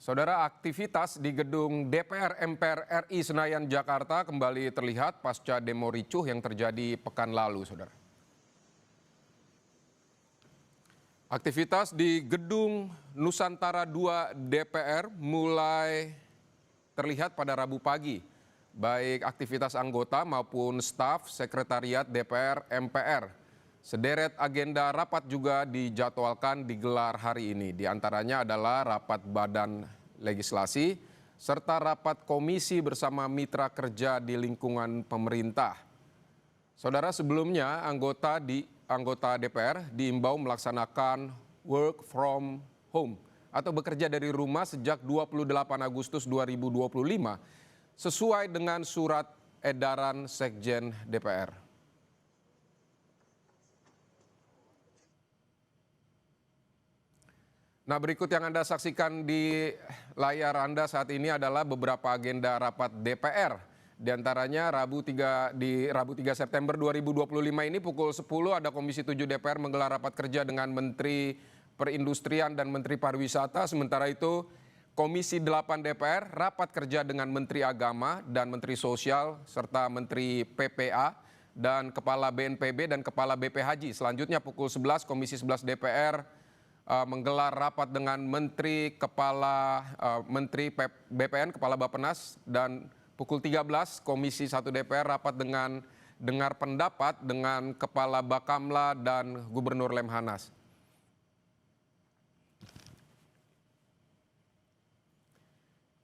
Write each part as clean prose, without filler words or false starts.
Saudara, aktivitas di gedung DPR MPR RI Senayan, Jakarta kembali terlihat pasca demo ricuh yang terjadi pekan lalu, saudara. Aktivitas di gedung Nusantara 2 DPR mulai terlihat pada Rabu pagi, baik aktivitas anggota maupun staf sekretariat DPR MPR. Sederet agenda rapat juga dijadwalkan digelar hari ini. Di antaranya adalah rapat Badan Legislasi serta rapat komisi bersama mitra kerja di lingkungan pemerintah. Saudara, sebelumnya anggota DPR diimbau melaksanakan work from home atau bekerja dari rumah sejak 28 Agustus 2025 sesuai dengan surat edaran Sekjen DPR. Nah, berikut yang Anda saksikan di layar Anda saat ini adalah beberapa agenda rapat DPR. Di antaranya Rabu 3 September 2025 ini pukul 10 ada Komisi 7 DPR menggelar rapat kerja dengan Menteri Perindustrian dan Menteri Pariwisata. Sementara itu Komisi 8 DPR rapat kerja dengan Menteri Agama dan Menteri Sosial serta Menteri PPA dan Kepala BNPB dan Kepala BP Haji. Selanjutnya pukul 11 Komisi 11 DPR menggelar rapat dengan Menteri BPN, Kepala Bappenas, dan pukul 13 Komisi 1 DPR rapat dengan dengar pendapat dengan Kepala Bakamla dan Gubernur Lemhanas.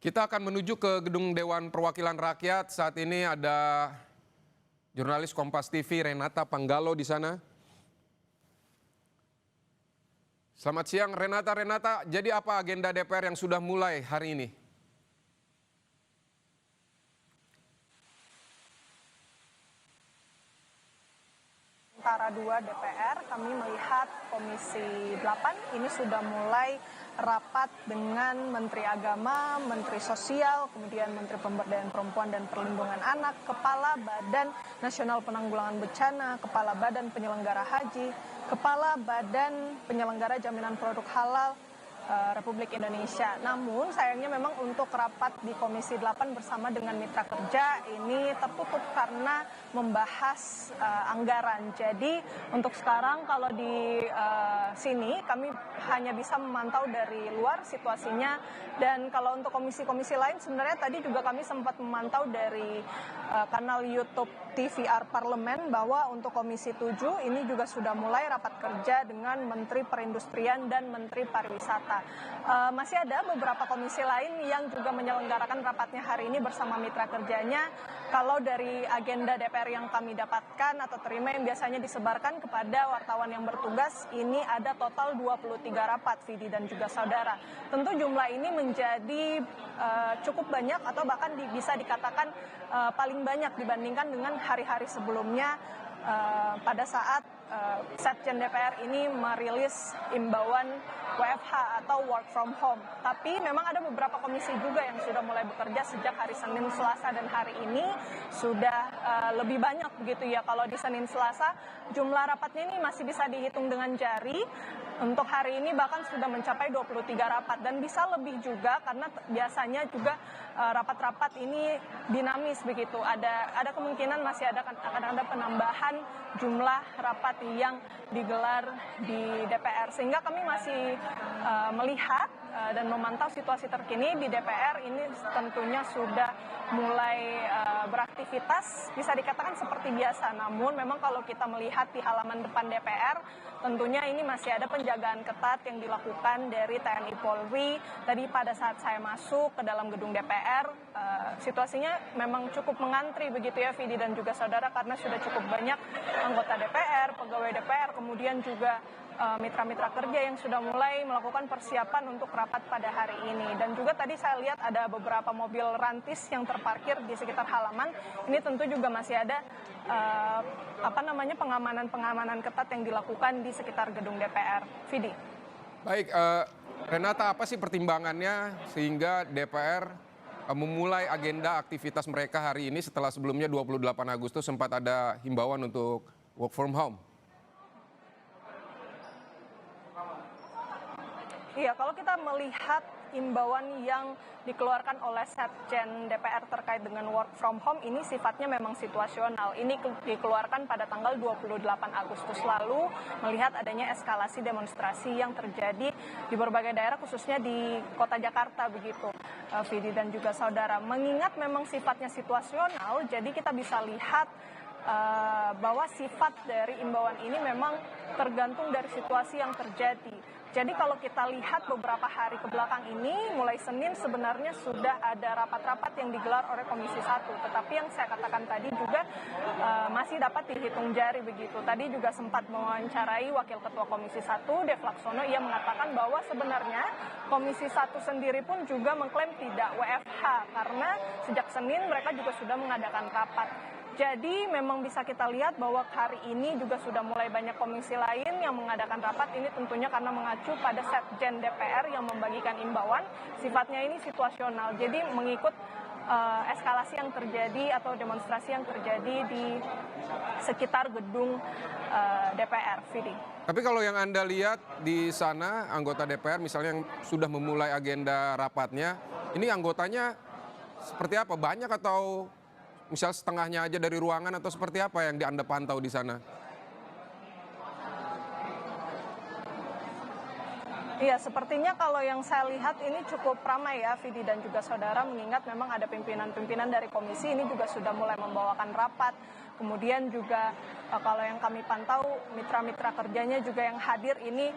Kita akan menuju ke Gedung Dewan Perwakilan Rakyat. Saat ini ada jurnalis Kompas TV Renata Panggalo di sana. Selamat siang Renata. Renata, jadi apa agenda DPR yang sudah mulai hari ini? Antara 2 DPR, kami melihat Komisi 8 ini sudah mulai rapat dengan Menteri Agama, Menteri Sosial, kemudian Menteri Pemberdayaan Perempuan dan Perlindungan Anak, Kepala Badan Nasional Penanggulangan Bencana, Kepala Badan Penyelenggara Haji, Kepala Badan Penyelenggara Jaminan Produk Halal Republik Indonesia. Namun sayangnya memang untuk rapat di Komisi 8 bersama dengan mitra kerja ini tertutup karena membahas anggaran. Jadi untuk sekarang kalau di sini kami hanya bisa memantau dari luar situasinya, dan kalau untuk komisi-komisi lain sebenarnya tadi juga kami sempat memantau dari kanal YouTube TVR Parlemen bahwa untuk Komisi 7 ini juga sudah mulai rapat kerja dengan Menteri Perindustrian dan Menteri Pariwisata. Masih ada beberapa komisi lain yang juga menyelenggarakan rapatnya hari ini bersama mitra kerjanya. Kalau dari agenda DPR yang kami dapatkan atau terima yang biasanya disebarkan kepada wartawan yang bertugas, ini ada total 23 rapat, Vidi dan juga saudara. Tentu jumlah ini menjadi cukup banyak atau bahkan bisa dikatakan paling banyak dibandingkan dengan hari-hari sebelumnya pada saat Sekjen DPR ini merilis imbauan WFH atau work from home. Tapi memang ada beberapa komisi juga yang sudah mulai bekerja sejak hari Senin, Selasa, dan hari ini sudah lebih banyak begitu ya. Kalau di Senin, Selasa jumlah rapatnya ini masih bisa dihitung dengan jari. Untuk hari ini bahkan sudah mencapai 23 rapat dan bisa lebih juga karena biasanya juga rapat-rapat ini dinamis begitu. Ada kemungkinan masih akan ada penambahan jumlah rapat yang digelar di DPR, sehingga kami masih melihat dan memantau situasi terkini di DPR ini tentunya sudah mulai beraktivitas bisa dikatakan seperti biasa. Namun memang kalau kita melihat di halaman depan DPR tentunya ini masih ada penjagaan ketat yang dilakukan dari TNI Polri. Tadi pada saat saya masuk ke dalam gedung DPR situasinya memang cukup mengantri begitu ya Vidi dan juga saudara, karena sudah cukup banyak anggota DPR, pegawai DPR, kemudian juga mitra-mitra kerja yang sudah mulai melakukan persiapan untuk rapat pada hari ini. Dan juga tadi saya lihat ada beberapa mobil rantis yang terparkir di sekitar halaman. Ini tentu juga masih ada pengamanan ketat yang dilakukan di sekitar gedung DPR. Vidi. Baik, Renata, apa sih pertimbangannya sehingga DPR memulai agenda aktivitas mereka hari ini setelah sebelumnya 28 Agustus sempat ada himbauan untuk work from home? Iya, kalau kita melihat imbauan yang dikeluarkan oleh Sekjen DPR terkait dengan work from home ini sifatnya memang situasional. Ini dikeluarkan pada tanggal 28 Agustus lalu melihat adanya eskalasi demonstrasi yang terjadi di berbagai daerah khususnya di Kota Jakarta begitu, Vidi dan juga saudara. Mengingat memang sifatnya situasional, jadi kita bisa lihat bahwa sifat dari imbauan ini memang tergantung dari situasi yang terjadi. Jadi kalau kita lihat beberapa hari ke belakang ini, mulai Senin sebenarnya sudah ada rapat-rapat yang digelar oleh Komisi 1. Tetapi yang saya katakan tadi juga masih dapat dihitung jari begitu. Tadi juga sempat mewawancarai Wakil Ketua Komisi 1, Dev Laksono, ia mengatakan bahwa sebenarnya Komisi 1 sendiri pun juga mengklaim tidak WFH karena sejak Senin mereka juga sudah mengadakan rapat. Jadi memang bisa kita lihat bahwa hari ini juga sudah mulai banyak komisi lain yang mengadakan rapat. Ini tentunya karena mengacu pada Sekjen DPR yang membagikan imbauan. Sifatnya ini situasional, jadi mengikut eskalasi yang terjadi atau demonstrasi yang terjadi di sekitar gedung DPR, Vidi. Tapi kalau yang Anda lihat di sana, anggota DPR misalnya yang sudah memulai agenda rapatnya, ini anggotanya seperti apa? Banyak atau misal setengahnya aja dari ruangan atau seperti apa yang Anda pantau di sana? Iya, sepertinya kalau yang saya lihat ini cukup ramai ya, Vidi dan juga saudara, mengingat memang ada pimpinan-pimpinan dari komisi ini juga sudah mulai membawakan rapat. Kemudian juga kalau yang kami pantau, mitra-mitra kerjanya juga yang hadir ini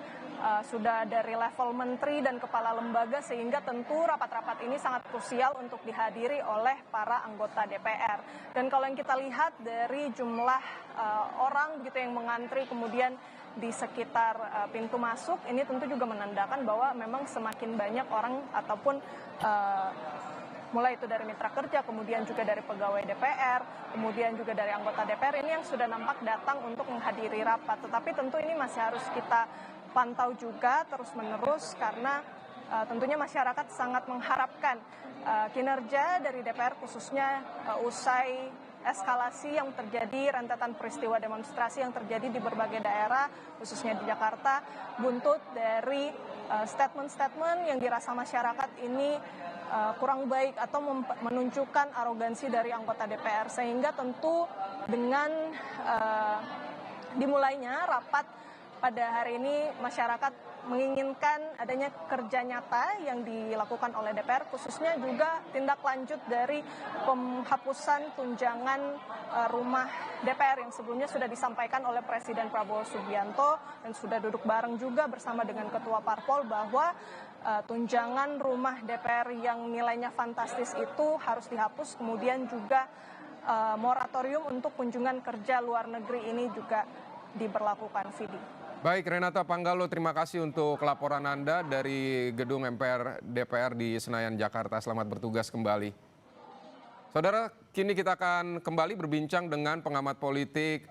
sudah dari level menteri dan kepala lembaga, sehingga tentu rapat-rapat ini sangat krusial untuk dihadiri oleh para anggota DPR. Dan kalau yang kita lihat dari jumlah orang begitu yang mengantri kemudian di sekitar pintu masuk, ini tentu juga menandakan bahwa memang semakin banyak orang ataupun mulai itu dari mitra kerja, kemudian juga dari pegawai DPR, kemudian juga dari anggota DPR ini yang sudah nampak datang untuk menghadiri rapat. Tetapi tentu ini masih harus kita pantau juga terus-menerus karena tentunya masyarakat sangat mengharapkan kinerja dari DPR khususnya usai eskalasi yang terjadi, rentetan peristiwa demonstrasi yang terjadi di berbagai daerah, khususnya di Jakarta, buntut dari statement-statement yang dirasa masyarakat ini kurang baik atau menunjukkan arogansi dari anggota DPR. Sehingga tentu dengan dimulainya rapat pada hari ini, masyarakat menginginkan adanya kerja nyata yang dilakukan oleh DPR, khususnya juga tindak lanjut dari penghapusan tunjangan rumah DPR yang sebelumnya sudah disampaikan oleh Presiden Prabowo Subianto dan sudah duduk bareng juga bersama dengan Ketua Parpol bahwa tunjangan rumah DPR yang nilainya fantastis itu harus dihapus, kemudian juga moratorium untuk kunjungan kerja luar negeri ini juga diberlakukan, Vidi. Baik, Renata Panggalo, terima kasih untuk laporan Anda dari gedung MPR DPR di Senayan, Jakarta. Selamat bertugas kembali. Saudara, kini kita akan kembali berbincang dengan pengamat politik